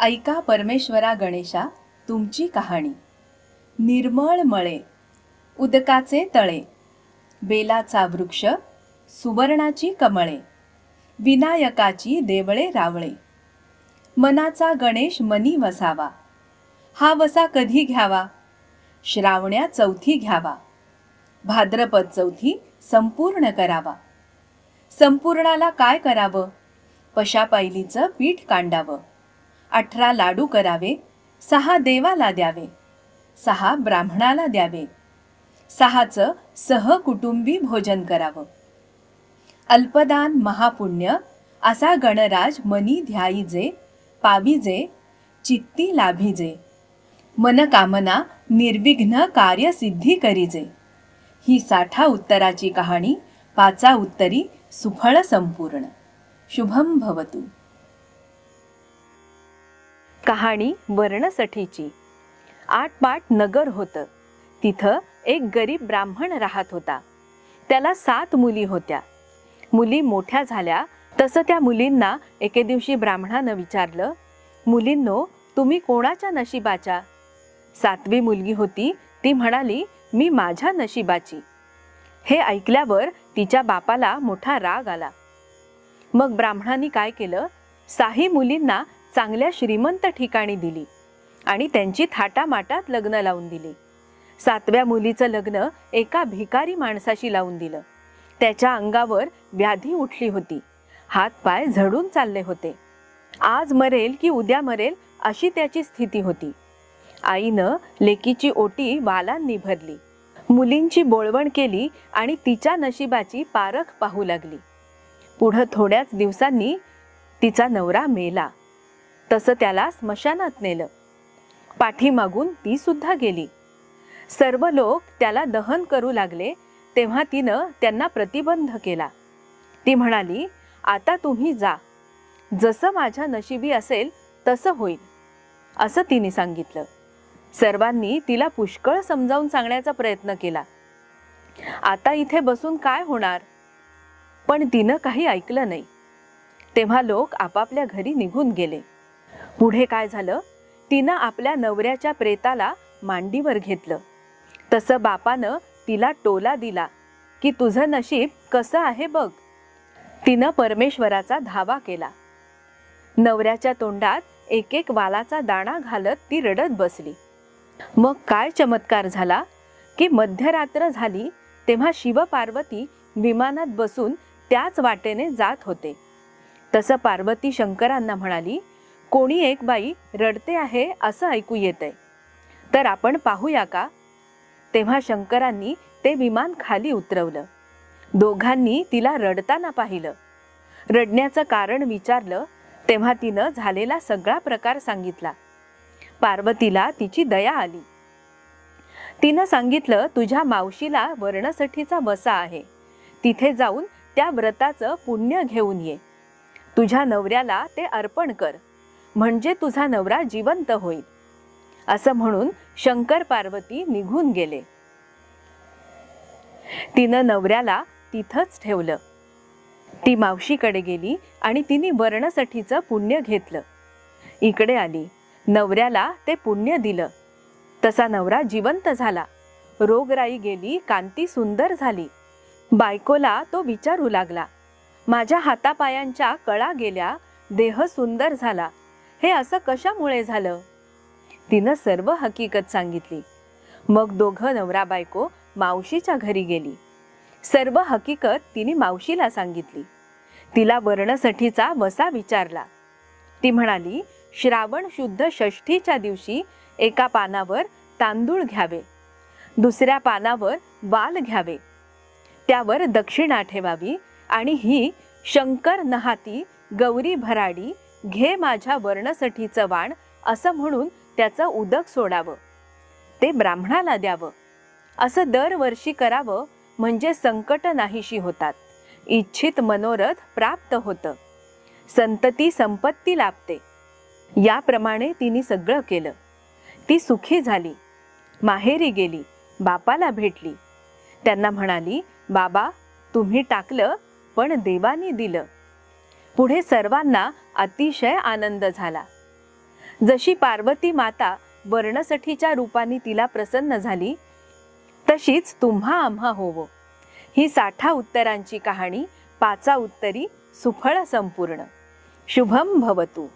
ऐका परमेश्वरा गणेशा तुमची कहाणी। निर्मळ मळे, उदकाचे तळे, बेलाचा वृक्ष, सुवर्णाची कमळे, विनायकाची देवळे रावळे। मनाचा गणेश मनी वसावा, हा वसा कधी घ्यावा? श्रावण्या चौथी घ्यावा, भाद्रपद चौथी संपूर्ण करावा। संपूर्णाला काय करावं? पशापायलीचं पीठ कांडावं, 18 लाडू करावे, 6 देवाला द्यावे, 6 ब्राह्मणाला द्यावे, 6चं सहकुटुंबी भोजन करावं। अल्पदान महापुण्य असा गणराज मनी ध्याईजे, पाविजे चित्ती लाभिजे। मनकामना निर्विघ्न कार्यसिद्धी करीजे। ही 60 उत्तराची कहाणी 5 उत्तरी सुफळ संपूर्ण। शुभम भवतु। कहाणी वर्णसठीची। आटपाट नगर होतं। तिथं एक गरीब ब्राह्मण राहत होता। त्याला 7 मुली होत्या। मुली मोठ्या झाल्या तसं त्या मुलींना एके दिवशी ब्राह्मणानं विचारलं, मुलींनो, तुम्ही कोणाच्या नशिबाच्या? 7वी मुलगी होती ती म्हणाली, मी माझ्या नशिबाची। हे ऐकल्यावर तिच्या बापाला मोठा राग आला। मग ब्राह्मणांनी काय केलं, 6 मुलींना चांगल्या श्रीमंत ठिकाणी दिली आणि त्यांची थाटामाटात लग्न लावून दिली। 7व्या मुलीचं लग्न एका भिकारी माणसाशी लावून दिलं। त्याच्या अंगावर व्याधी उठली होती, हात पाय झडून चालले होते। आज मरेल की उद्या मरेल अशी त्याची स्थिती होती। आईनं लेकीची ओटी वालांनी भरली, मुलींची बोळवण केली आणि तिच्या नशिबाची पारख पाहू लागली। पुढं थोड्याच दिवसांनी तिचा नवरा मेला। तसं त्याला स्मशानात नेलं। पाठीमागून ती सुद्धा गेली। सर्व लोक त्याला दहन करू लागले तेव्हा तिनं त्यांना प्रतिबंध केला। ती म्हणाली, आता तुम्ही जा, जसं माझ्या नशिबी असेल तसं होईल, असं तिने सांगितलं। सर्वांनी तिला पुष्कळ समजावून सांगण्याचा प्रयत्न केला। आता इथे बसून काय होणार? पण तिनं काही ऐकलं नाही। तेव्हा लोक आपापल्या घरी निघून गेले। पुढे काय झालं, तिनं आपल्या नवऱ्याच्या प्रेताला मांडीवर घेतलं। तसं बापानं तिला टोला दिला की तुझं नशीब कसं आहे बघ। तिनं परमेश्वराचा धावा केला। नवऱ्याच्या तोंडात एक एक वालाचा दाणा घालत ती रडत बसली। मग काय चमत्कार झाला की मध्यरात्र झाली तेव्हा शिव पार्वती विमानात बसून त्याच वाटेने जात होते। तसं पार्वती शंकरांना म्हणाली, कोणी एक बाई रडते आहे असं ऐकू येतंय, तर आपण पाहूया का? तेव्हा शंकरांनी ते विमान खाली उतरवलं। दोघांनी तिला रडताना पाहिलं। रडण्याचं कारण विचारलं तेव्हा तिनं झालेला सगळा प्रकार सांगितला। पार्वतीला तिची दया आली। तिनं सांगितलं, तुझ्या मावशीला वर्णसठीचा वसा आहे, तिथे जाऊन त्या व्रताचं पुण्य घेऊन ये। तुझ्या नवऱ्याला ते अर्पण कर, म्हणजे तुझा नवरा जिवंत होईल। असं म्हणून शंकर पार्वती निघून गेले। तिनं नवऱ्याला तिथंच ठेवलं। ती मावशीकडे गेली आणि तिने वर्णसठीचं पुण्य घेतलं। इकडे आली, नवऱ्याला ते पुण्य दिलं। तसा नवरा जिवंत झाला, रोगराई गेली, कांती सुंदर झाली। बायकोला तो विचारू लागला, माझ्या हातापायांच्या कळा गेल्या, देह सुंदर झाला, हे असं कशामुळे झालं? तिनं सर्व हकीकत सांगितली। मग दोघं नवरा बायको मावशीच्या घरी गेली। सर्व हकीकत तिने मावशीला सांगितली। तिला वर्णसठीचा वसा विचारला। ती म्हणाली, श्रावण शुद्ध षष्ठीच्या दिवशी एका पानावर तांदूळ घ्यावे, दुसऱ्या पानावर वाल घ्यावे, त्यावर दक्षिणा ठेवावी आणि ही शंकर नहाती गौरी भराडी घे माझ्या वर्णसठीचं वाण असं म्हणून त्याचं उदक सोडावं, ते ब्राह्मणाला द्यावं। असं दरवर्षी करावं, म्हणजे संकट नाहीशी होतात, इच्छित मनोरथ प्राप्त होतं, संतती संपत्ती लाभते। याप्रमाणे तिने सगळं केलं। ती सुखी झाली, माहेरी गेली, बापाला भेटली। त्यांना म्हणाली, बाबा, तुम्ही टाकलं पण देवानी दिलं। पुढे सर्वांना अतिशय आनंद झाला। जशी पार्वती माता वर्णसठीच्या रूपाने तिला प्रसन्न झाली, तशीच तुम्हा आम्हा होवो. ही 60 उत्तरांची कहाणी 5 उत्तरी सुफळ संपूर्ण. शुभम भवतु.